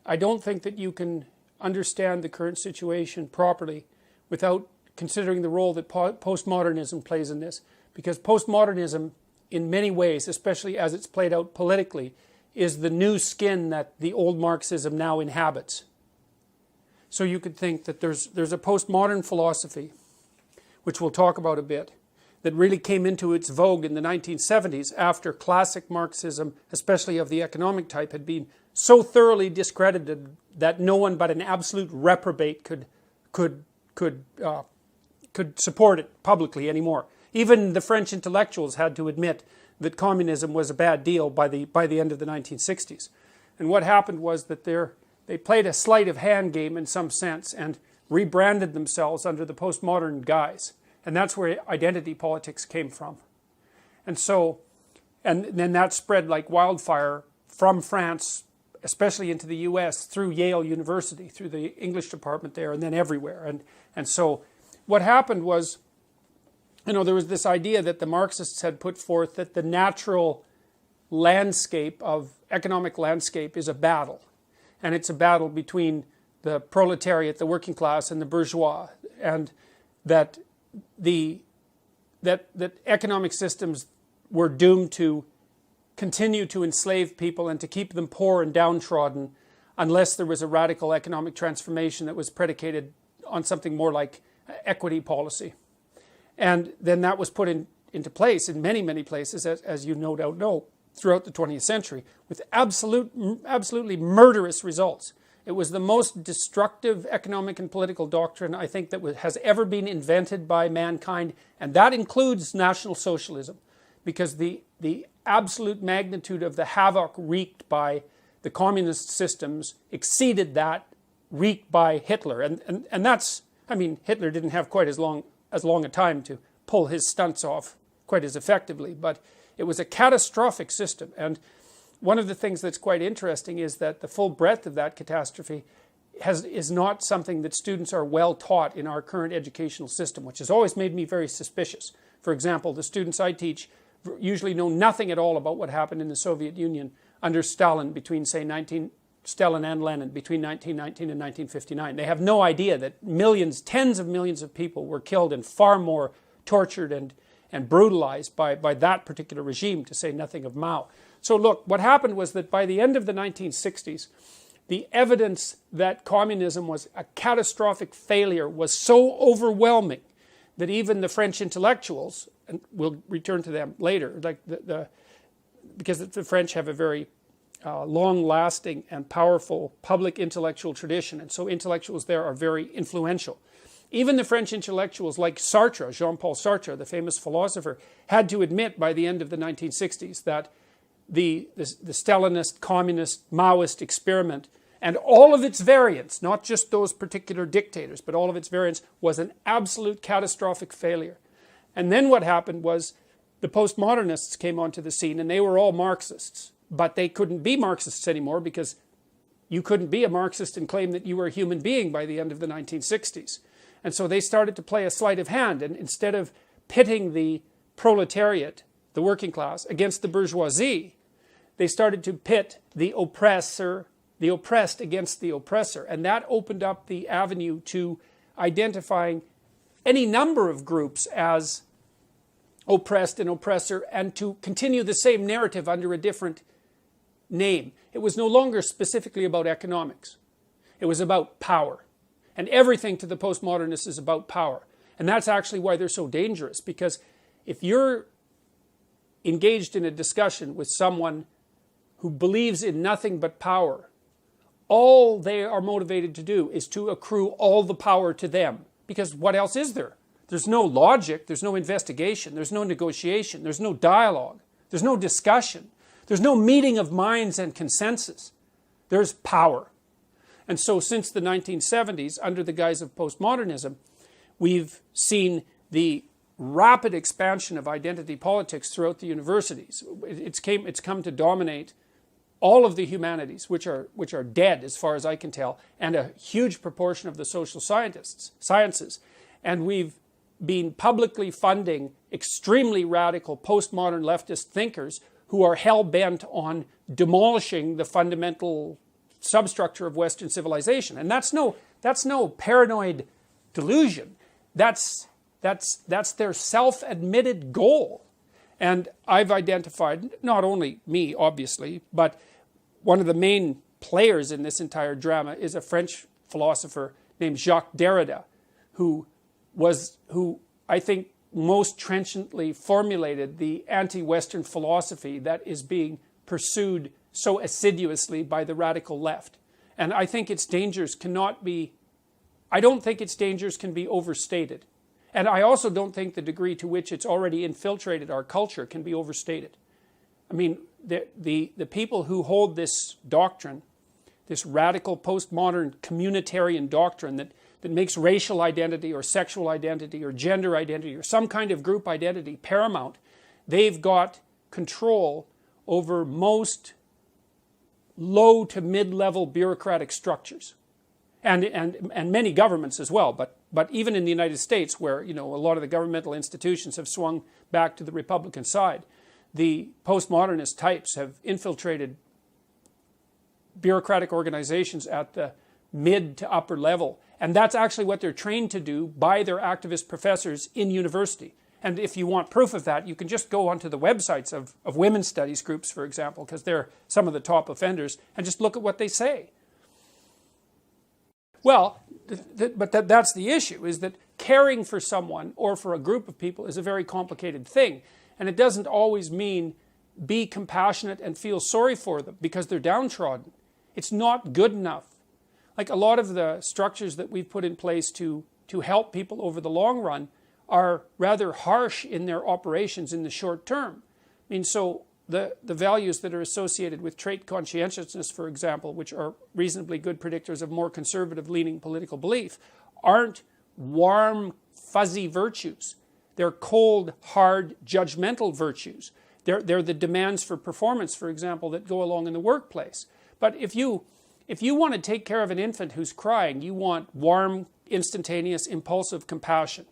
I don't think that you can understand the current situation properly without considering the role that postmodernism plays in this. Because postmodernism, in many ways, especially as it's played out politically, is the new skin that the old Marxism now inhabits. So you could think that there's a postmodern philosophy, which we'll talk about a bit, that really came into its vogue in the 1970s after classic Marxism, especially of the economic type, had been so thoroughly discredited that no one but an absolute reprobate could support it publicly anymore. Even the French intellectuals had to admit that communism was a bad deal by the end of the 1960s. And what happened was that they played a sleight of hand game in some sense and rebranded themselves under the postmodern guise. And that's where identity politics came from. And then that spread like wildfire from France, especially into the US, through Yale University, through the English department there, and then everywhere. And so what happened was, there was this idea that the Marxists had put forth that the natural landscape of economic landscape is a battle. And it's a battle between the proletariat, the working class, and the bourgeois. And that economic systems were doomed to continue to enslave people and to keep them poor and downtrodden unless there was a radical economic transformation that was predicated on something more like equity policy. And then that was put into place in many, many places, as you no doubt know, throughout the 20th century, with absolutely murderous results. It was the most destructive economic and political doctrine, I think, that has ever been invented by mankind, and that includes National Socialism, because the absolute magnitude of the havoc wreaked by the communist systems exceeded that wreaked by Hitler. And that's, Hitler didn't have quite as long a time to pull his stunts off quite as effectively, but it was a catastrophic system. And one of the things that's quite interesting is that the full breadth of that catastrophe is not something that students are well taught in our current educational system, which has always made me very suspicious. For example, the students I teach usually know nothing at all about what happened in the Soviet Union under Stalin Stalin and Lenin between 1919 and 1959. They have no idea that millions, tens of millions of people were killed and far more tortured and brutalized by that particular regime, to say nothing of Mao. So look, what happened was that by the end of the 1960s, the evidence that communism was a catastrophic failure was so overwhelming that even the French intellectuals, and we'll return to them later, because the French have a very long-lasting and powerful public intellectual tradition, and so intellectuals there are very influential. Even the French intellectuals like Sartre, Jean-Paul Sartre, the famous philosopher, had to admit by the end of the 1960s that the Stalinist, communist, Maoist experiment and all of its variants, not just those particular dictators, but all of its variants, was an absolute catastrophic failure. And then what happened was the postmodernists came onto the scene, and they were all Marxists. But they couldn't be Marxists anymore, because you couldn't be a Marxist and claim that you were a human being by the end of the 1960s. And so they started to play a sleight of hand, and instead of pitting the proletariat, the working class, against the bourgeoisie, they started to pit the oppressed against the oppressor. And that opened up the avenue to identifying any number of groups as oppressed and oppressor, and to continue the same narrative under a different name. It was no longer specifically about economics. It was about power. And everything to the postmodernists is about power. And that's actually why they're so dangerous, because if you're engaged in a discussion with someone who believes in nothing but power, all they are motivated to do is to accrue all the power to them. Because what else is there? There's no logic, there's no investigation, there's no negotiation, there's no dialogue, there's no discussion, there's no meeting of minds and consensus. There's power. And so since the 1970s, under the guise of postmodernism, we've seen the rapid expansion of identity politics throughout the universities. It's come to dominate all of the humanities, which are dead as far as I can tell, and a huge proportion of the social sciences. And we've been publicly funding extremely radical postmodern leftist thinkers who are hell-bent on demolishing the fundamental substructure of Western civilization. And that's no paranoid delusion. That's their self-admitted goal. And I've identified, not only me, obviously, but one of the main players in this entire drama is a French philosopher named Jacques Derrida, who I think most trenchantly formulated the anti-Western philosophy that is being pursued so assiduously by the radical left. And I think its dangers I don't think its dangers can be overstated. And I also don't think the degree to which it's already infiltrated our culture can be overstated. I mean, the people who hold this doctrine, this radical postmodern communitarian doctrine that makes racial identity or sexual identity or gender identity or some kind of group identity paramount, they've got control over most low to mid-level bureaucratic structures. And many governments as well, but even in the United States, where a lot of the governmental institutions have swung back to the Republican side, the postmodernist types have infiltrated bureaucratic organizations at the mid to upper level, and that's actually what they're trained to do by their activist professors in university. And if you want proof of that, you can just go onto the websites of women's studies groups, for example, because they're some of the top offenders, and just look at what they say. Well, that's the issue, is that caring for someone or for a group of people is a very complicated thing. And it doesn't always mean be compassionate and feel sorry for them because they're downtrodden. It's not good enough. Like a lot of the structures that we've put in place to help people over the long run are rather harsh in their operations in the short term. I mean, so the values that are associated with trait conscientiousness, for example, which are reasonably good predictors of more conservative-leaning political belief, aren't warm, fuzzy virtues. They're cold, hard, judgmental virtues. They're the demands for performance, for example, that go along in the workplace. But if you want to take care of an infant who's crying, you want warm, instantaneous, impulsive compassion.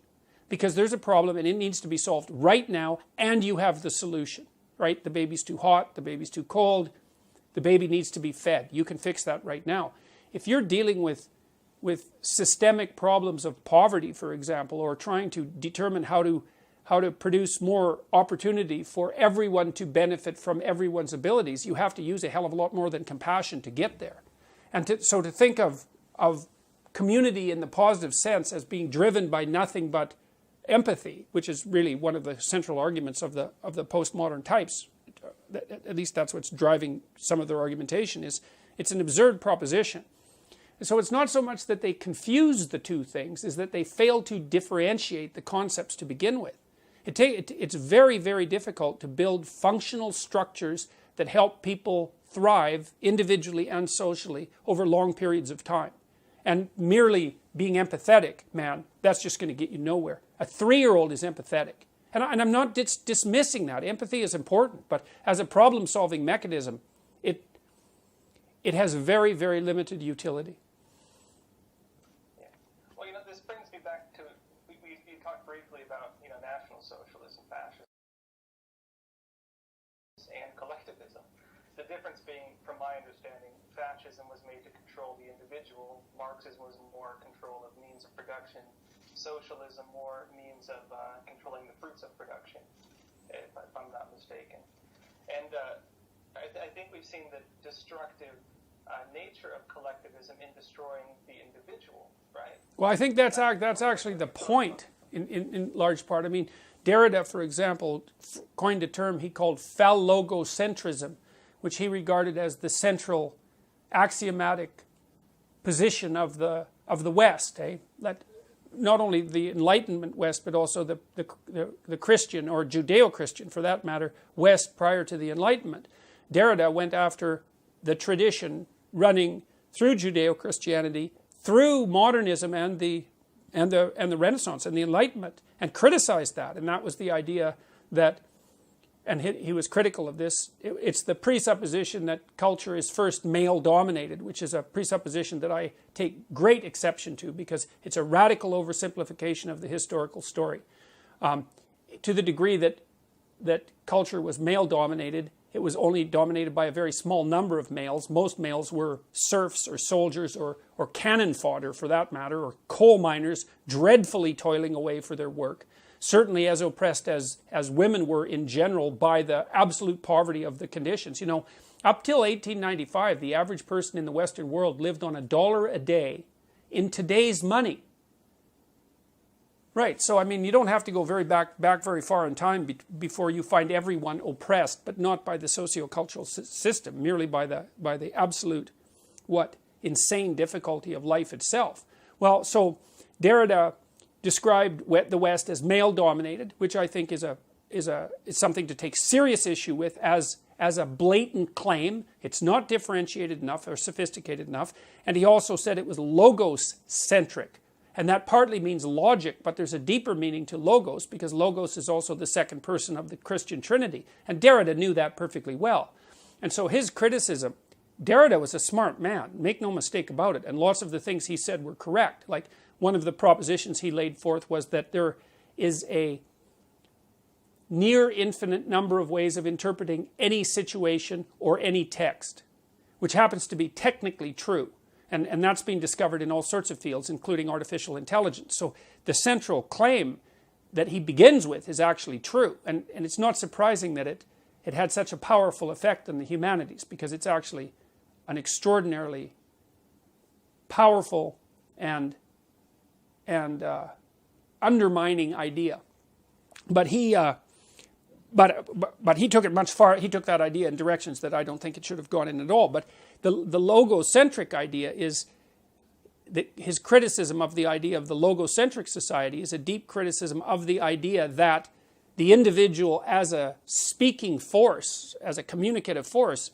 Because there's a problem and it needs to be solved right now, and you have the solution. Right? The baby's too hot, the baby's too cold, the baby needs to be fed. You can fix that right now. If you're dealing with systemic problems of poverty, for example, or trying to determine how to produce more opportunity for everyone to benefit from everyone's abilities, you have to use a hell of a lot more than compassion to get there. And so to think of community in the positive sense as being driven by nothing but empathy, which is really one of the central arguments of the postmodern types, at least that's what's driving some of their argumentation, is it's an absurd proposition. And so it's not so much that they confuse the two things, is that they fail to differentiate the concepts to begin with. It's very, very difficult to build functional structures that help people thrive individually and socially over long periods of time. And merely being empathetic, man, that's just going to get you nowhere. A 3-year-old is empathetic. And I'm not dismissing that. Empathy is important, but as a problem-solving mechanism, it has very, very limited utility. Yeah. Well, this brings me back to, you talked briefly about, National Socialism, fascism, and collectivism. The difference being, from my understanding, fascism was made to control the individual, Marxism was more control of means of production, socialism more means of controlling the fruits of production, if I'm not mistaken. And I think we've seen the destructive nature of collectivism in destroying the individual, right? Well, I think that's actually the point in large part. I mean, Derrida, for example, coined a term he called phallogocentrism, which he regarded as the central axiomatic position of the West. That not only the Enlightenment West, but also the Christian, or Judeo-Christian for that matter, West prior to the Enlightenment. Derrida went after the tradition running through Judeo-Christianity, through modernism and the Renaissance and the Enlightenment, and criticized that. And that was the idea that, and he was critical of this, it's the presupposition that culture is first male-dominated, which is a presupposition that I take great exception to because it's a radical oversimplification of the historical story. To the degree that culture was male-dominated, it was only dominated by a very small number of males. Most males were serfs or soldiers or cannon fodder for that matter, or coal miners dreadfully toiling away for their work. Certainly as oppressed as women were in general by the absolute poverty of the conditions. You know, up till 1895, the average person in the Western world lived on $1 a day in today's money. Right, so I mean, you don't have to go back very far in time before you find everyone oppressed, but not by the socio-cultural system, merely by the absolute, insane difficulty of life itself. Well, so Derrida described the West as male-dominated, which I think is something to take serious issue with as a blatant claim. It's not differentiated enough or sophisticated enough, and he also said it was logos-centric. And that partly means logic, but there's a deeper meaning to logos, because logos is also the second person of the Christian Trinity. And Derrida knew that perfectly well. And so his criticism, Derrida was a smart man, make no mistake about it, and lots of the things he said were correct. Like one of the propositions he laid forth was that there is a near infinite number of ways of interpreting any situation or any text, which happens to be technically true. And that's been discovered in all sorts of fields, including artificial intelligence. So the central claim that he begins with is actually true. And it's not surprising that it had such a powerful effect on the humanities, because it's actually an extraordinarily powerful and undermining idea. But he took it much far. He took that idea in directions that I don't think it should have gone in at all. But the logocentric idea is that his criticism of the idea of the logocentric society is a deep criticism of the idea that the individual as a speaking force, as a communicative force,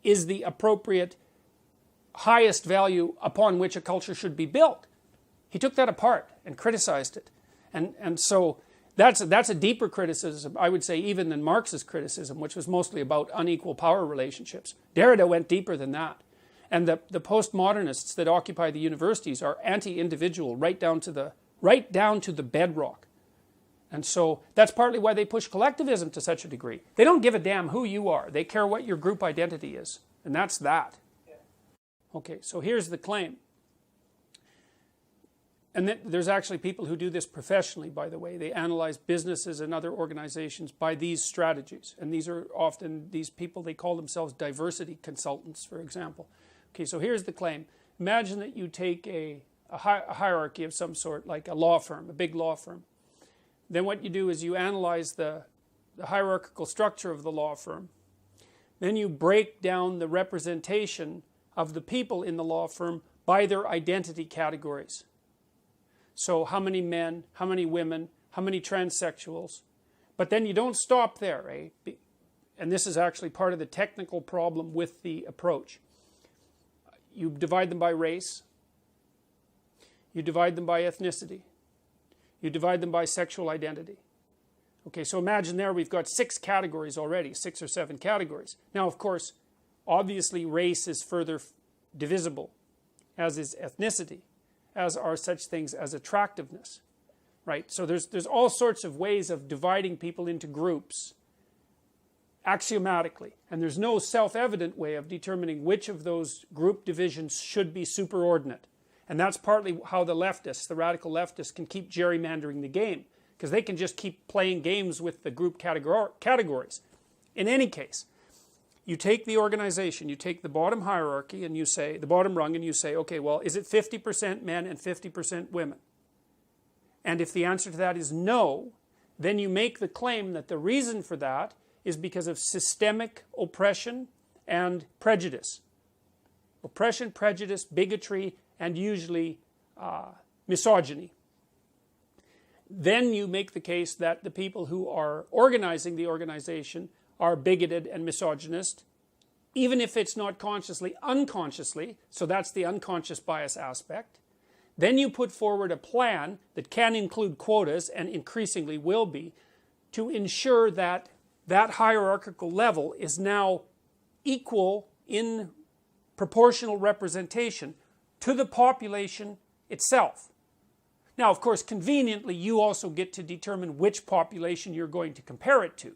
is the appropriate highest value upon which a culture should be built. He took that apart and criticized it. And so that's a deeper criticism, I would say, even than Marx's criticism, which was mostly about unequal power relationships. Derrida went deeper than that. And the postmodernists that occupy the universities are anti-individual right down to the bedrock. And so that's partly why they push collectivism to such a degree. They don't give a damn who you are. They care what your group identity is. And that's that. Okay, so here's the claim. And there's actually people who do this professionally, by the way. They analyze businesses and other organizations by these strategies. And these are often these people, they call themselves diversity consultants, for example. Okay, so here's the claim. Imagine that you take a hierarchy of some sort, like a law firm, a big law firm. Then what you do is you analyze the hierarchical structure of the law firm. Then you break down the representation of the people in the law firm by their identity categories. So how many men, how many women, how many transsexuals. But then you don't stop there, eh? And this is actually part of the technical problem with the approach. You divide them by race. You divide them by ethnicity. You divide them by sexual identity. Okay, so imagine there we've got 6 categories already, 6 or 7 categories. Now, of course, obviously race is further divisible, as is ethnicity, as are such things as attractiveness, right? So there's all sorts of ways of dividing people into groups axiomatically, and there's no self-evident way of determining which of those group divisions should be superordinate. And that's partly how the leftists, the radical leftists, can keep gerrymandering the game, because they can just keep playing games with the group categories. In any case, you take the organization, you take the bottom hierarchy, and you say, the bottom rung, and you say, okay, well, is it 50% men and 50% women? And if the answer to that is no, then you make the claim that the reason for that is because of systemic oppression and prejudice. Oppression, prejudice, bigotry, and usually misogyny. Then you make the case that the people who are organizing the organization are bigoted and misogynist, even if it's not consciously, unconsciously, so that's the unconscious bias aspect. Then you put forward a plan that can include quotas, and increasingly will be, to ensure that that hierarchical level is now equal in proportional representation to the population itself. Now, of course, conveniently, you also get to determine which population you're going to compare it to.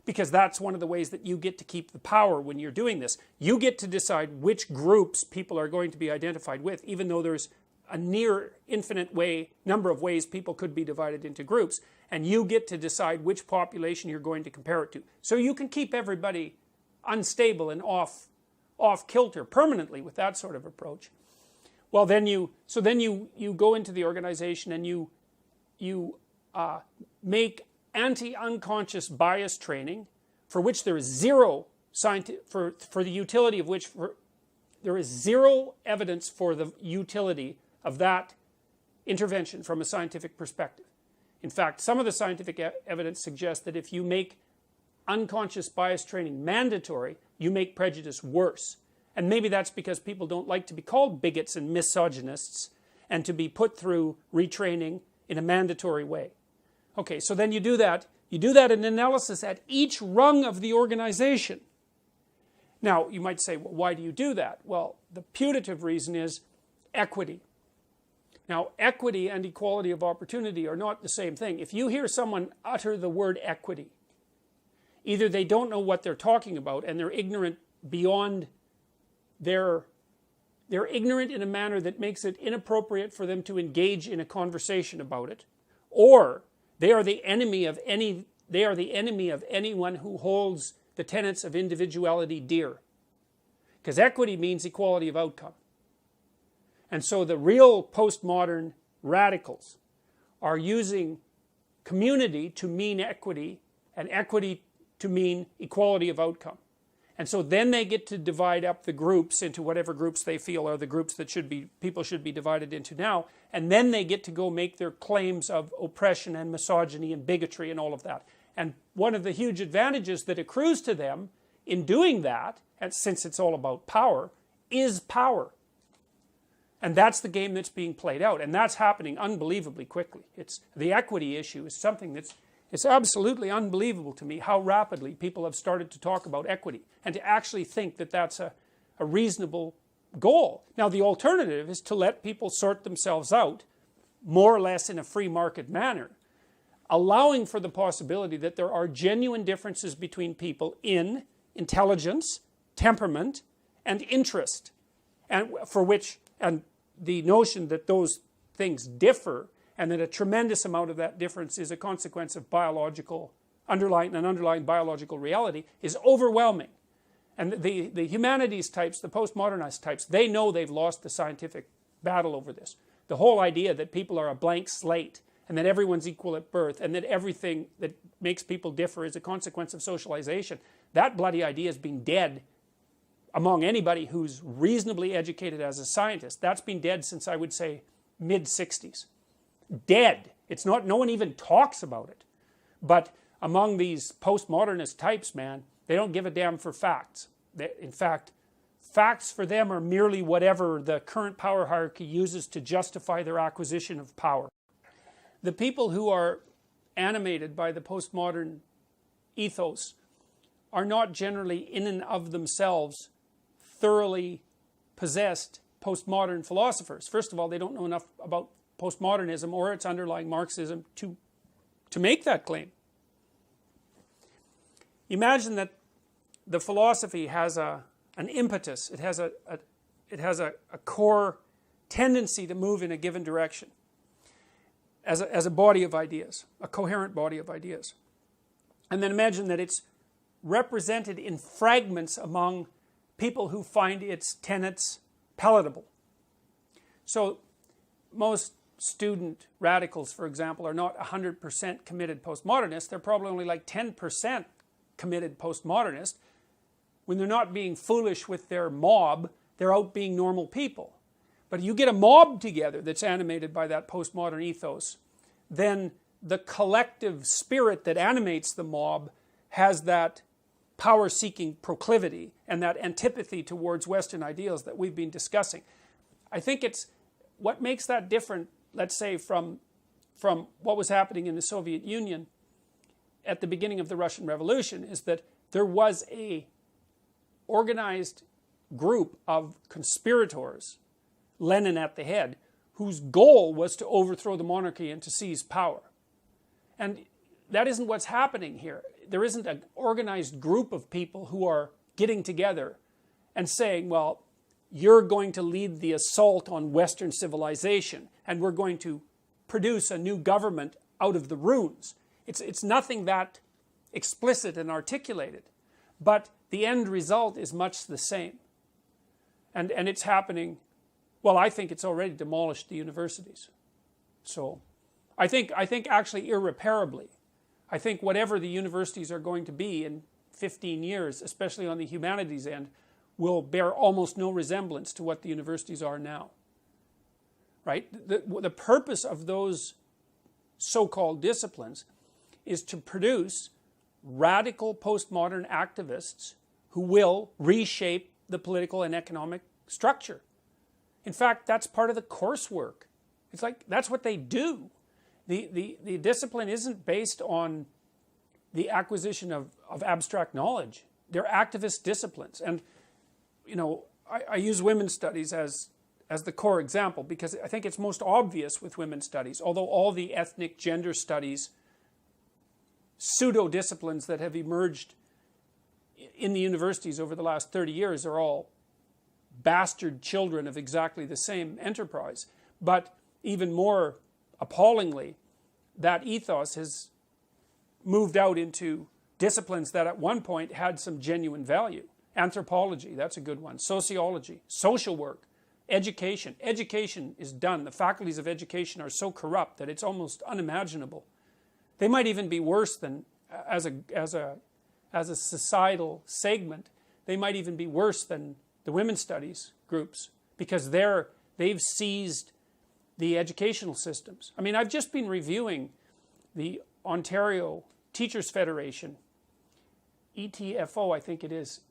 because that's one of the ways that you get to keep the power when you're doing this. You get to decide which groups people are going to be identified with, even though there's a near infinite number of ways people could be divided into groups, and you get to decide which population you're going to compare it to. So you can keep everybody unstable and off kilter permanently with that sort of approach. Well, then you go into the organization and you make anti-unconscious bias training, for which there is zero for the utility of which there is zero evidence for the utility of that intervention from a scientific perspective. In fact, some of the scientific evidence suggests that if you make unconscious bias training mandatory, you make prejudice worse. And maybe that's because people don't like to be called bigots and misogynists and to be put through retraining in a mandatory way. Okay, so then you do that in analysis at each rung of the organization. Now, you might say, well, why do you do that? Well, the putative reason is equity. Now, equity and equality of opportunity are not the same thing. If you hear someone utter the word equity, either they don't know what they're talking about and they're ignorant beyond they're ignorant in a manner that makes it inappropriate for them to engage in a conversation about it, or they are the enemy of anyone who holds the tenets of individuality dear. Because equity means equality of outcome. And so the real postmodern radicals are using community to mean equity and equity to mean equality of outcome. And so then they get to divide up the groups into whatever groups they feel are the groups that people should be divided into now. And then they get to go make their claims of oppression and misogyny and bigotry and all of that. And one of the huge advantages that accrues to them in doing that, and since it's all about power, is power. And that's the game that's being played out. And that's happening unbelievably quickly. The equity issue is something it's absolutely unbelievable to me how rapidly people have started to talk about equity and to actually think that that's a reasonable goal. Now, the alternative is to let people sort themselves out more or less in a free market manner, allowing for the possibility that there are genuine differences between people in intelligence, temperament, and interest, and the notion that those things differ and that a tremendous amount of that difference is a consequence of underlying biological reality is overwhelming. And the humanities types, the postmodernist types, they know they've lost the scientific battle over this. The whole idea that people are a blank slate and that everyone's equal at birth and that everything that makes people differ is a consequence of socialization, that bloody idea has been dead among anybody who's reasonably educated as a scientist. That's been dead since, I would say, mid-60s. Dead. It's not, no one even talks about it. But among these postmodernist types, man, they don't give a damn for facts. In fact, facts for them are merely whatever the current power hierarchy uses to justify their acquisition of power. The people who are animated by the postmodern ethos are not generally in and of themselves thoroughly possessed postmodern philosophers. First of all, they don't know enough about postmodernism or its underlying Marxism to make that claim. Imagine that the philosophy has an impetus. It has a core tendency to move in a given direction as a body of ideas, a coherent body of ideas. And then imagine that it's represented in fragments among people who find its tenets palatable. So most student radicals, for example, are not 100% committed postmodernists. They're probably only like 10% committed postmodernist. When they're not being foolish with their mob, they're out being normal people. But you get a mob together that's animated by that postmodern ethos, then the collective spirit that animates the mob has that power-seeking proclivity and that antipathy towards Western ideals that we've been discussing. I think it's what makes that different, let's say, from what was happening in the Soviet Union at the beginning of the Russian Revolution, is that there was a organized group of conspirators, Lenin at the head, whose goal was to overthrow the monarchy and to seize power. And that isn't what's happening here. There isn't an organized group of people who are getting together and saying, well, you're going to lead the assault on Western civilization, and we're going to produce a new government out of the ruins. It's nothing that explicit and articulated, but the end result is much the same. And it's happening, well, I think it's already demolished the universities. So I think actually irreparably. I think whatever the universities are going to be in 15 years, especially on the humanities end, will bear almost no resemblance to what the universities are now. Right? The purpose of those so-called disciplines is to produce radical postmodern activists who will reshape the political and economic structure. In fact, that's part of the coursework. It's like, that's what they do. The discipline isn't based on the acquisition of abstract knowledge. They're activist disciplines. And, you know, I use women's studies as the core example because I think it's most obvious with women's studies, although all the ethnic gender studies, pseudo-disciplines that have emerged in the universities over the last 30 years are all bastard children of exactly the same enterprise. But even more appallingly, that ethos has moved out into disciplines that at one point had some genuine value. Anthropology, that's a good one. Sociology, social work, education. Education is done. The faculties of education are so corrupt that it's almost unimaginable. They might even be worse than, as a societal segment, they might even be worse than the women's studies groups because they've seized the educational systems. I mean, I've just been reviewing the Ontario Teachers Federation, ETFO, I think it is,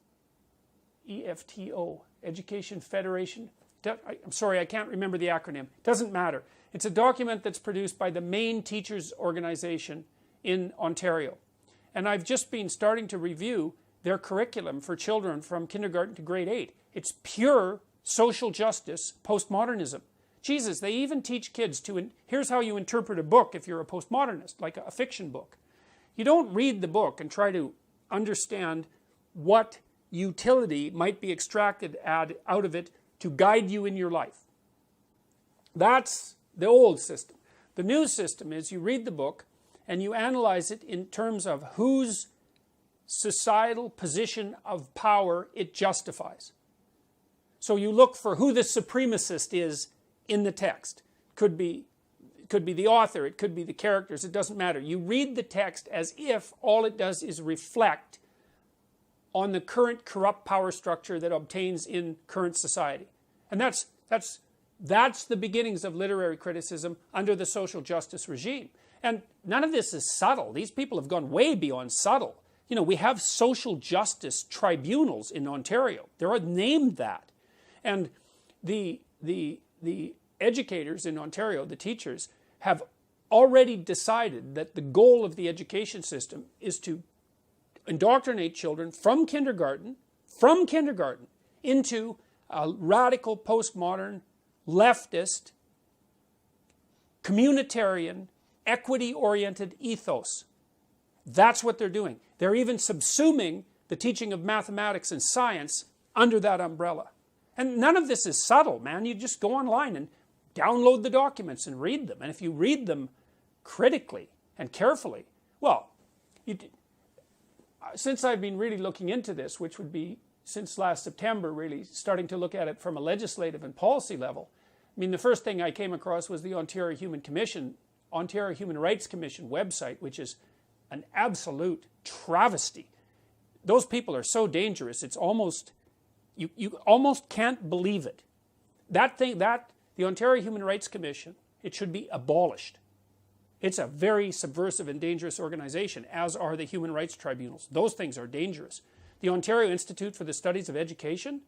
EFTO, Education Federation. I'm sorry, I can't remember the acronym. Doesn't matter. It's a document that's produced by the main teachers organization in Ontario. And I've just been starting to review their curriculum for children from kindergarten to grade 8. It's pure social justice postmodernism. Jesus, they even teach kids here's how you interpret a book if you're a postmodernist, like a fiction book. You don't read the book and try to understand what utility might be extracted out of it to guide you in your life. That's the old system. The new system is you read the book and you analyze it in terms of whose societal position of power it justifies. So you look for who the supremacist is in the text. It could be the author, it could be the characters, it doesn't matter. You read the text as if all it does is reflect on the current corrupt power structure that obtains in current society. And that's the beginnings of literary criticism under the social justice regime. And none of this is subtle. These people have gone way beyond subtle. You know, we have social justice tribunals in Ontario. They're named that. And the educators in Ontario, the teachers, have already decided that the goal of the education system is to indoctrinate children from kindergarten into a radical postmodern, leftist, communitarian, equity-oriented ethos. That's what they're doing. They're even subsuming the teaching of mathematics and science under that umbrella. And none of this is subtle, man. You just go online and download the documents and read them. And if you read them critically and carefully, well, since I've been really looking into this, which would be since last September, really starting to look at it from a legislative and policy level, I mean, the first thing I came across was the Ontario Human Rights Commission website, which is an absolute travesty. Those people are so dangerous, it's almost, you almost can't believe it. The Ontario Human Rights Commission, it should be abolished. It's a very subversive and dangerous organization, as are the human rights tribunals. Those things are dangerous. The Ontario Institute for the Studies of Education,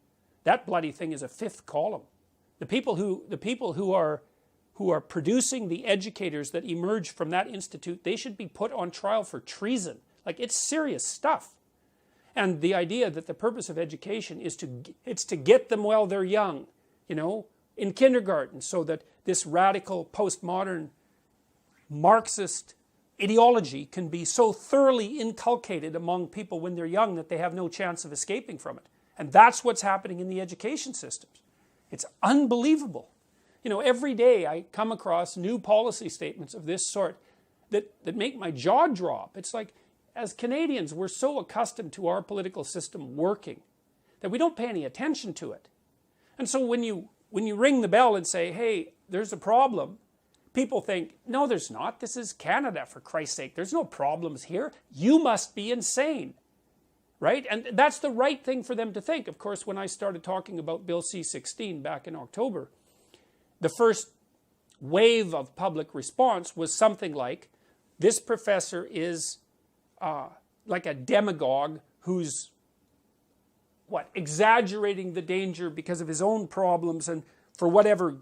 that bloody thing is a fifth column. The people who are producing the educators that emerge from that institute, they should be put on trial for treason. Like, it's serious stuff. And the idea that the purpose of education is to get them while they're young, you know, in kindergarten, so that this radical postmodern Marxist ideology can be so thoroughly inculcated among people when they're young that they have no chance of escaping from it. And that's what's happening in the education systems. It's unbelievable. You know, every day I come across new policy statements of this sort that make my jaw drop. It's like, as Canadians, we're so accustomed to our political system working that we don't pay any attention to it. And so when you ring the bell and say, hey, there's a problem, people think, no, there's not. This is Canada, for Christ's sake. There's no problems here. You must be insane. Right? And that's the right thing for them to think. Of course, when I started talking about Bill C-16 back in October, the first wave of public response was something like, this professor is like a demagogue who's, exaggerating the danger because of his own problems and for whatever,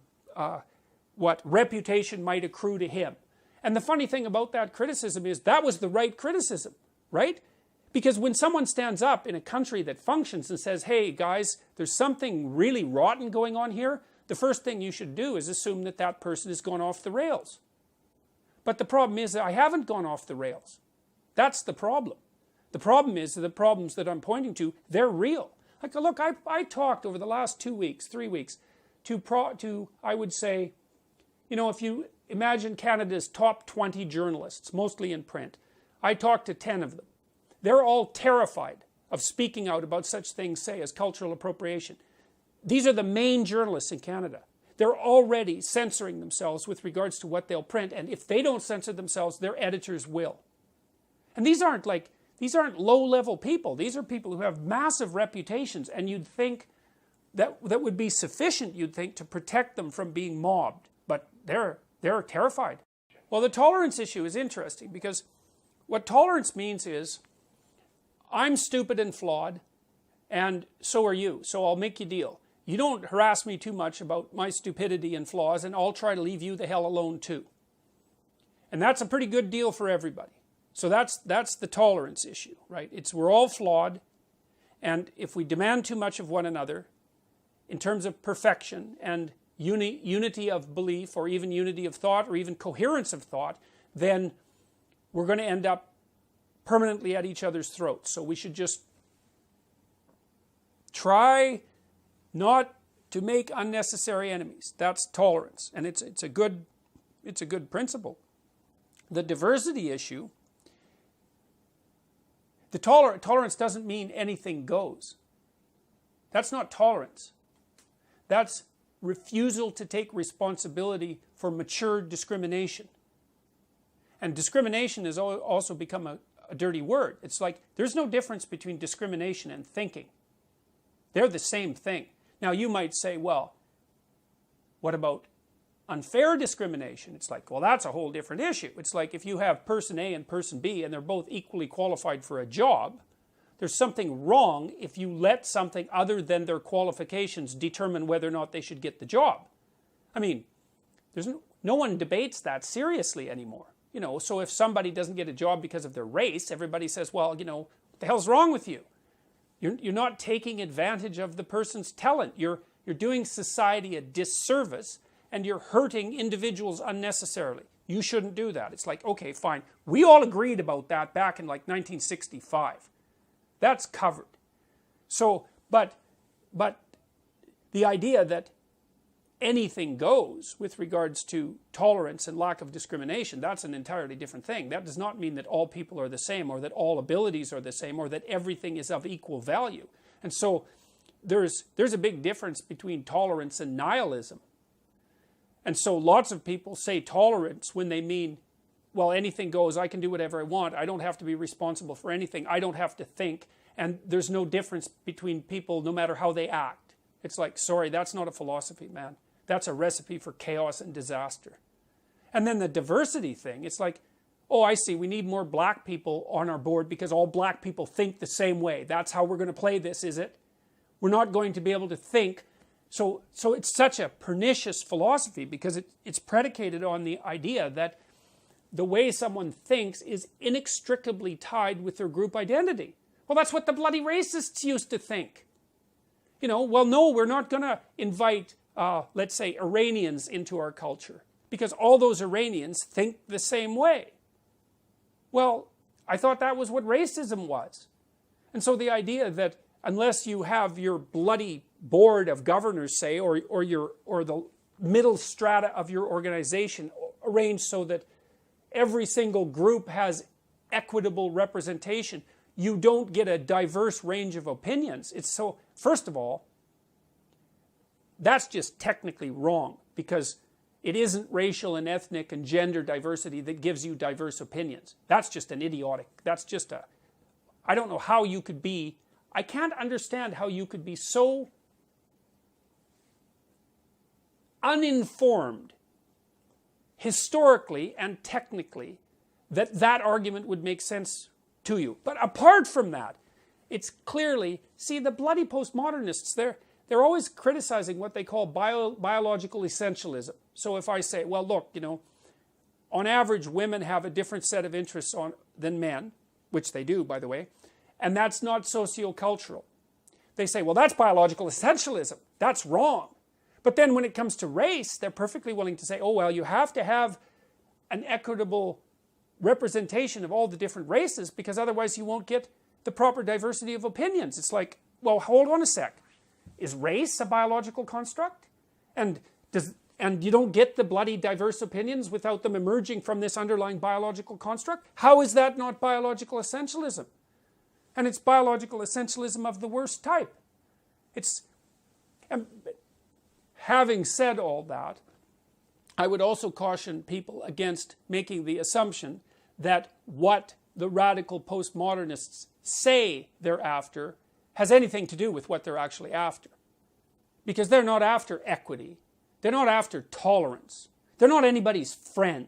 reputation might accrue to him. And the funny thing about that criticism is that was the right criticism, right? Because when someone stands up in a country that functions and says, hey guys, there's something really rotten going on here, the first thing you should do is assume that that person has gone off the rails. But the problem is that I haven't gone off the rails. That's the problem. The problem is that the problems that I'm pointing to, they're real. Like, look, I talked over the last 2 weeks, 3 weeks, to I would say, you know, if you imagine Canada's top 20 journalists, mostly in print, I talked to 10 of them. They're all terrified of speaking out about such things, say, as cultural appropriation. These are the main journalists in Canada. They're already censoring themselves with regards to what they'll print, and if they don't censor themselves, their editors will. And these aren't low-level people. These are people who have massive reputations, and you'd think that would be sufficient, you'd think, to protect them from being mobbed. But they're terrified. Well, the tolerance issue is interesting, because what tolerance means is, I'm stupid and flawed, and so are you, so I'll make you a deal. You don't harass me too much about my stupidity and flaws, and I'll try to leave you the hell alone too. And that's a pretty good deal for everybody. So that's the tolerance issue, right? We're all flawed, and if we demand too much of one another, in terms of perfection and unity of belief, or even unity of thought, or even coherence of thought, then we're going to end up permanently at each other's throats. So we should just try not to make unnecessary enemies. That's tolerance, and it's a good principle. The diversity issue, the tolerance doesn't mean anything goes. That's not tolerance. That's refusal to take responsibility for mature discrimination. And discrimination has also become a dirty word. It's like there's no difference between discrimination and thinking. They're the same thing. Now you might say, well, what about unfair discrimination? It's like, well, that's a whole different issue. It's like if you have person A and person B and they're both equally qualified for a job, there's something wrong if you let something other than their qualifications determine whether or not they should get the job. I mean, no one debates that seriously anymore. You know, so if somebody doesn't get a job because of their race, everybody says, well, you know, what the hell's wrong with you? You're not taking advantage of the person's talent. You're doing society a disservice, and you're hurting individuals unnecessarily. You shouldn't do that. It's like, okay, fine. We all agreed about that back in like 1965. That's covered. So, but the idea that anything goes with regards to tolerance and lack of discrimination, that's an entirely different thing. That does not mean that all people are the same, or that all abilities are the same, or that everything is of equal value. And so there's a big difference between tolerance and nihilism. And so lots of people say tolerance when they mean, well, anything goes, I can do whatever I want, I don't have to be responsible for anything, I don't have to think, and there's no difference between people no matter how they act. It's like, sorry, that's not a philosophy, man. That's a recipe for chaos and disaster. And then the diversity thing, it's like, oh, I see, we need more black people on our board because all black people think the same way. That's how we're going to play this, is it? We're not going to be able to think. So it's such a pernicious philosophy because it's predicated on the idea that the way someone thinks is inextricably tied with their group identity. Well, that's what the bloody racists used to think. You know, well, no, we're not going to invite, let's say, Iranians into our culture because all those Iranians think the same way. Well, I thought that was what racism was. And so the idea that unless you have your bloody board of governors, say, or the middle strata of your organization arranged so that every single group has equitable representation, you don't get a diverse range of opinions. It's so, first of all, that's just technically wrong, because it isn't racial and ethnic and gender diversity that gives you diverse opinions. That's just an idiotic, that's just a, I don't know how you could be, I can't understand how you could be so uninformed historically and technically that that argument would make sense to you. But apart from that, it's clearly, see, the bloody postmodernists, they're always criticizing what they call biological essentialism. So if I say, well, look, you know, on average, women have a different set of interests than men, which they do, by the way, and that's not sociocultural. They say, well, that's biological essentialism. That's wrong. But then when it comes to race, they're perfectly willing to say, oh, well, you have to have an equitable representation of all the different races, because otherwise you won't get the proper diversity of opinions. It's like, well, hold on a sec. Is race a biological construct? And you don't get the bloody diverse opinions without them emerging from this underlying biological construct? How is that not biological essentialism? And it's biological essentialism of the worst type. Having said all that, I would also caution people against making the assumption that what the radical postmodernists say they're after has anything to do with what they're actually after. Because they're not after equity. They're not after tolerance. They're not anybody's friend.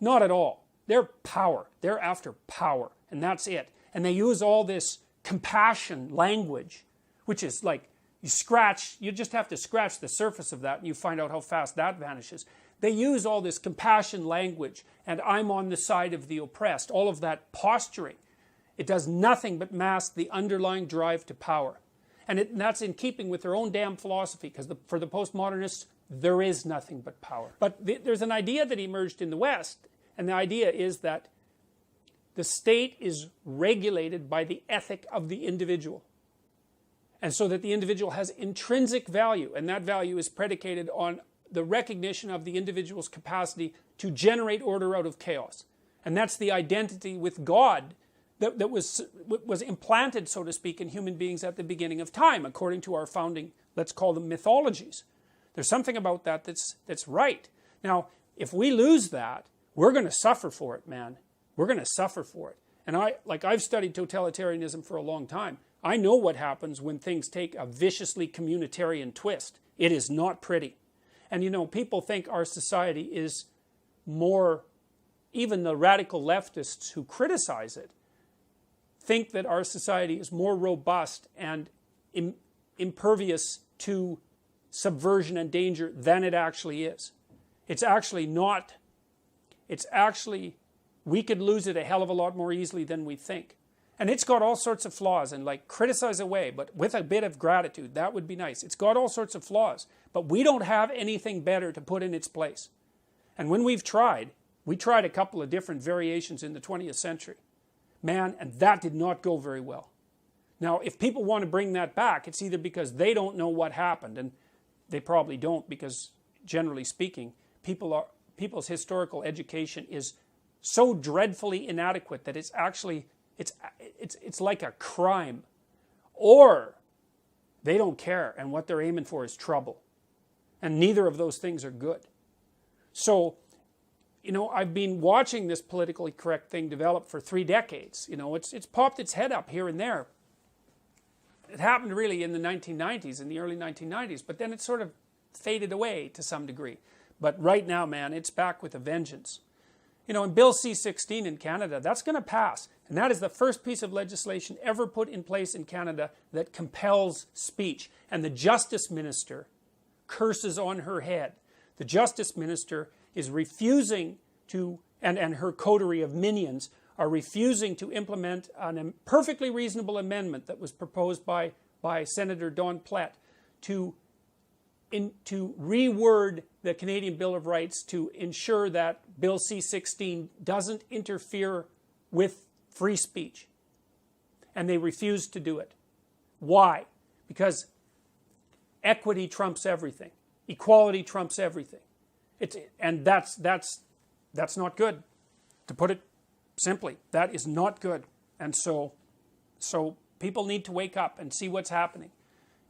Not at all. They're power. They're after power. And that's it. And they use all this compassion language, which is like, you just have to scratch the surface of that and you find out how fast that vanishes. They use all this compassion language and I'm on the side of the oppressed, all of that posturing. It does nothing but mask the underlying drive to power. And that's in keeping with their own damn philosophy, because for the postmodernists, there is nothing but power. But there's an idea that emerged in the West, and the idea is that the state is regulated by the ethic of the individual. And so that the individual has intrinsic value, and that value is predicated on the recognition of the individual's capacity to generate order out of chaos. And that's the identity with God that was implanted, so to speak, in human beings at the beginning of time, according to our founding, let's call them mythologies. There's something about that that's right. Now, if we lose that, we're going to suffer for it, man. We're going to suffer for it. And I've studied totalitarianism for a long time. I know what happens when things take a viciously communitarian twist. It is not pretty. And you know, people think our society is more, even the radical leftists who criticize it, think that our society is more robust and impervious to subversion and danger than it actually is. It's actually not. It's actually, we could lose it a hell of a lot more easily than we think. And it's got all sorts of flaws, and like, criticize away, but with a bit of gratitude, that would be nice. It's got all sorts of flaws, but we don't have anything better to put in its place. And when we tried a couple of different variations in the 20th century. Man, and that did not go very well. Now, if people want to bring that back, it's either because they don't know what happened, and they probably don't, because generally speaking, people's historical education is so dreadfully inadequate that it's actually, it's like a crime. Or they don't care, and what they're aiming for is trouble. And neither of those things are good. So, you know, I've been watching this politically correct thing develop for 3 decades. You know, it's popped its head up here and there. It happened really in the 1990s, in the early 1990s, but then it sort of faded away to some degree. But right now, man, it's back with a vengeance. You know, in Bill C-16 in Canada, that's going to pass. And that is the first piece of legislation ever put in place in Canada that compels speech. And the Justice Minister curses on her head. The Justice Minister is refusing to, and her coterie of minions are refusing to implement a perfectly reasonable amendment that was proposed by Senator Don Plett to to reword the Canadian Bill of Rights to ensure that Bill C-16 doesn't interfere with free speech. And they refused to do it. Why? Because equity trumps everything. Equality trumps everything. And that's not good. To put it simply, that is not good. And so people need to wake up and see what's happening.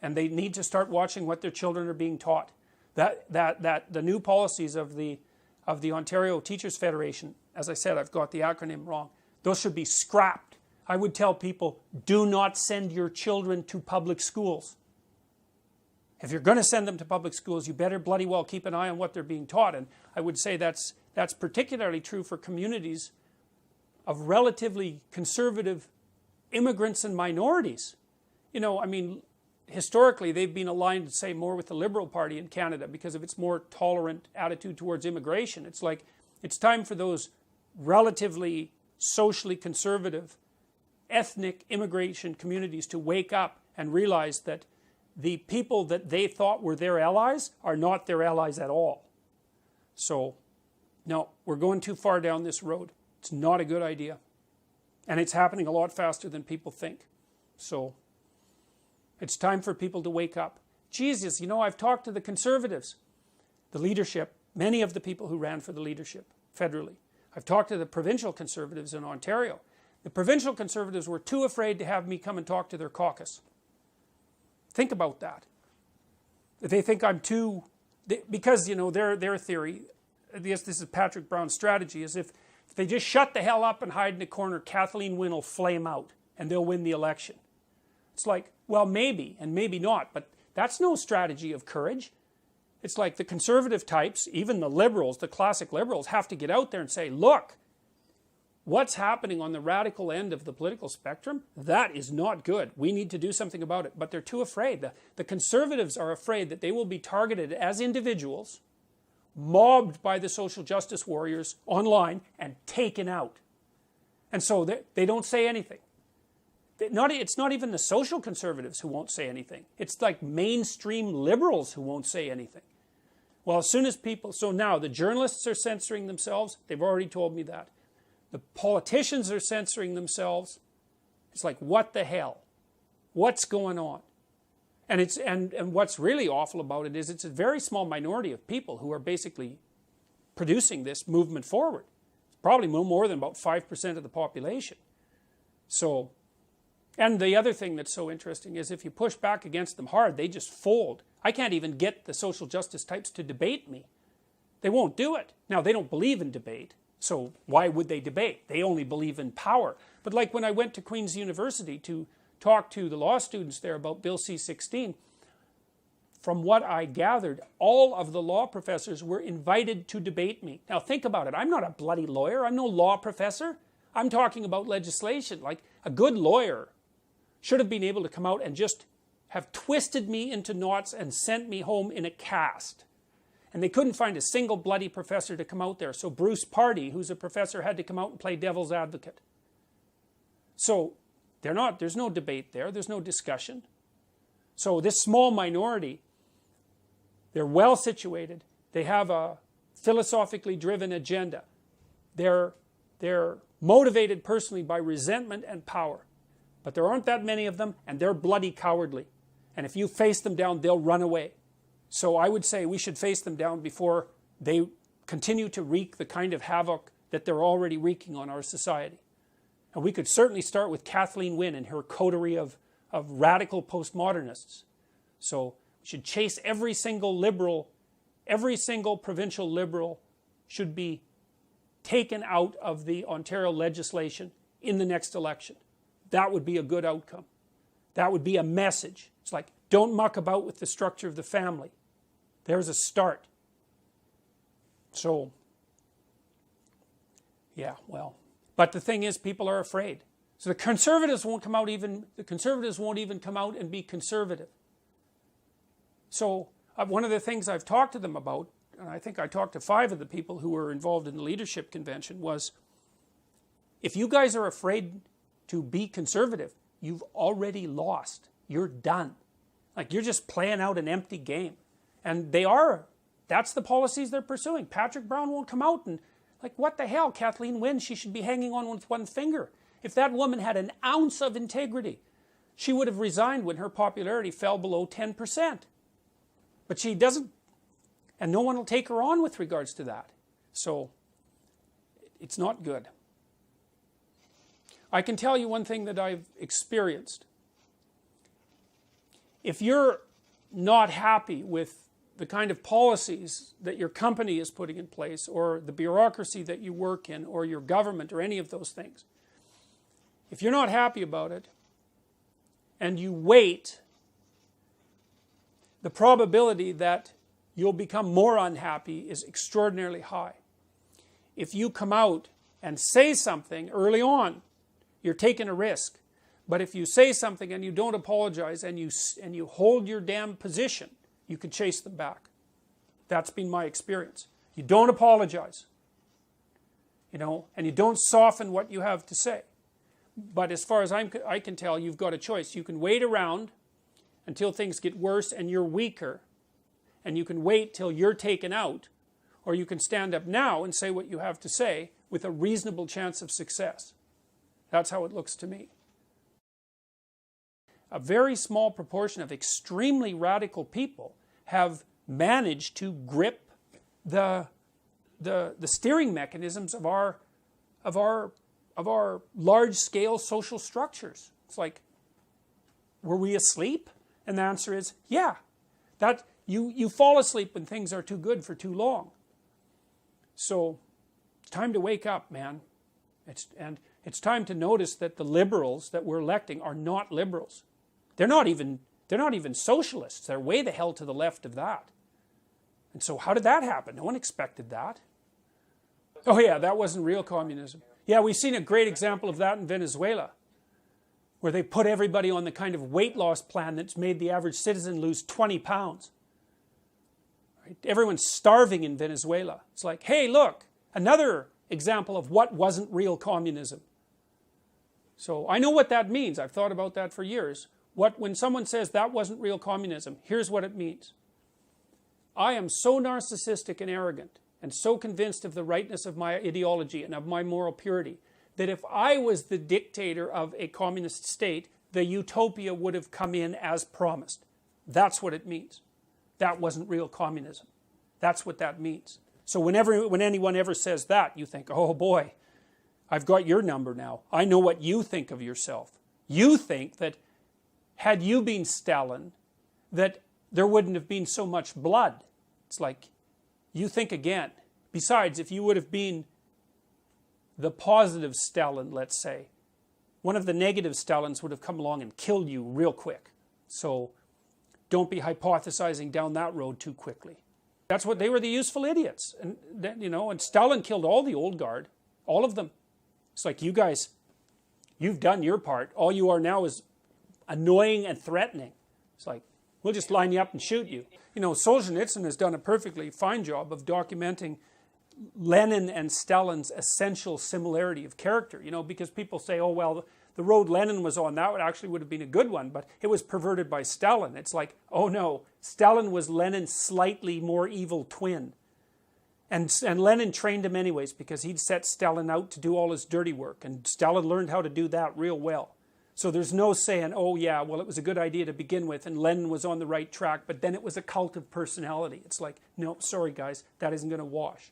And they need to start watching what their children are being taught. That the new policies of the Ontario Teachers Federation, as I said, I've got the acronym wrong, those should be scrapped. I would tell people, do not send your children to public schools. If you're going to send them to public schools, you better bloody well keep an eye on what they're being taught. And I would say that's particularly true for communities of relatively conservative immigrants and minorities. You know, I mean, historically they've been aligned, say, more with the Liberal Party in Canada because of its more tolerant attitude towards immigration. It's like, it's time for those relatively socially conservative ethnic immigration communities to wake up and realize that the people that they thought were their allies are not their allies at all. So, no, we're going too far down this road. It's not a good idea. And it's happening a lot faster than people think. So, it's time for people to wake up. Jesus, you know, I've talked to the Conservatives, the leadership, many of the people who ran for the leadership federally. I've talked to the provincial Conservatives in Ontario. The provincial Conservatives were too afraid to have me come and talk to their caucus. Think about that. They think I'm too... Because, you know, their theory, I guess this is Patrick Brown's strategy, is if they just shut the hell up and hide in a corner, Kathleen Wynne will flame out and they'll win the election. It's like, well, maybe and maybe not, but that's no strategy of courage. It's like the conservative types, even the liberals, the classic liberals, have to get out there and say, look, what's happening on the radical end of the political spectrum, that is not good. We need to do something about it. But they're too afraid. The conservatives are afraid that they will be targeted as individuals, mobbed by the social justice warriors online, and taken out. And so they don't say anything. It's not even the social conservatives who won't say anything. It's like mainstream liberals who won't say anything. Well, as soon as people... So now the journalists are censoring themselves. They've already told me that. The politicians are censoring themselves. It's like, what the hell? What's going on? And what's really awful about it is it's a very small minority of people who are basically producing this movement forward. It's probably no more than about 5% of the population. So, and the other thing that's so interesting is if you push back against them hard, they just fold. I can't even get the social justice types to debate me. They won't do it. Now, they don't believe in debate. So why would they debate? They only believe in power. But like when I went to Queen's University to talk to the law students there about Bill C-16, from what I gathered, all of the law professors were invited to debate me. Now think about it. I'm not a bloody lawyer. I'm no law professor. I'm talking about legislation. Like a good lawyer should have been able to come out and just have twisted me into knots and sent me home in a cast. And they couldn't find a single bloody professor to come out there. So Bruce Pardee, who's a professor, had to come out and play devil's advocate. So there's no debate there. There's no discussion. So this small minority, they're well situated. They have a philosophically driven agenda. They're motivated personally by resentment and power. But there aren't that many of them, and they're bloody cowardly. And if you face them down, they'll run away. So I would say we should face them down before they continue to wreak the kind of havoc that they're already wreaking on our society. And we could certainly start with Kathleen Wynne and her coterie of radical postmodernists. So we should chase every single liberal, every single provincial liberal should be taken out of the Ontario legislation in the next election. That would be a good outcome. That would be a message. It's like, don't muck about with the structure of the family. There's a start. So, yeah, well. But the thing is, people are afraid. So the conservatives won't even come out and be conservative. So one of the things I've talked to them about, and I think I talked to 5 of the people who were involved in the leadership convention, was if you guys are afraid to be conservative, you've already lost. You're done. Like, you're just playing out an empty game. And that's the policies they're pursuing. Patrick Brown won't come out and, like, what the hell, Kathleen Wynne, she should be hanging on with one finger. If that woman had an ounce of integrity, she would have resigned when her popularity fell below 10%. But she doesn't, and no one will take her on with regards to that. So, it's not good. I can tell you one thing that I've experienced. If you're not happy with the kind of policies that your company is putting in place, or the bureaucracy that you work in, or your government, or any of those things, if you're not happy about it, and you wait, the probability that you'll become more unhappy is extraordinarily high. If you come out and say something early on, you're taking a risk. But if you say something and you don't apologize and you hold your damn position, you can chase them back. That's been my experience. You don't apologize, and you don't soften what you have to say. But as far as I can tell, you've got a choice. You can wait around until things get worse and you're weaker, and you can wait till you're taken out, or you can stand up now and say what you have to say with a reasonable chance of success. That's how it looks to me. A very small proportion of extremely radical people have managed to grip the steering mechanisms of our large-scale social structures. It's like, were we asleep? And the answer is, yeah. That you fall asleep when things are too good for too long. So it's time to wake up, man. It's time to notice that the liberals that we're electing are not liberals. They're not even socialists. They're way the hell to the left of that. And so how did that happen? No one expected that. Oh yeah, that wasn't real communism. Yeah, we've seen a great example of that in Venezuela, where they put everybody on the kind of weight loss plan that's made the average citizen lose 20 pounds. Right? Everyone's starving in Venezuela. It's like, hey, look, another example of what wasn't real communism. So I know what that means. I've thought about that for years. When someone says that wasn't real communism, here's what it means. I am so narcissistic and arrogant and so convinced of the rightness of my ideology and of my moral purity that if I was the dictator of a communist state, the utopia would have come in as promised. That's what it means. That wasn't real communism. That's what that means. So when anyone ever says that, you think, oh boy, I've got your number now. I know what you think of yourself. You think that had you been Stalin, that there wouldn't have been so much blood. It's like, you think again. Besides, if you would have been the positive Stalin, let's say, one of the negative Stalins would have come along and killed you real quick. So don't be hypothesizing down that road too quickly. That's what they were, the useful idiots. And and Stalin killed all the old guard, all of them. It's like, you guys, you've done your part. All you are now is annoying and threatening. It's like, we'll just line you up and shoot you. Solzhenitsyn has done a perfectly fine job of documenting Lenin and Stalin's essential similarity of character, because people say, oh, well, the road Lenin was on, that would have been a good one, but it was perverted by Stalin. It's like, oh no, Stalin was Lenin's slightly more evil twin. And Lenin trained him anyways, because he'd set Stalin out to do all his dirty work, and Stalin learned how to do that real well. So there's no saying, oh yeah, well, it was a good idea to begin with, and Lenin was on the right track, but then it was a cult of personality. It's like, no, sorry guys, that isn't going to wash.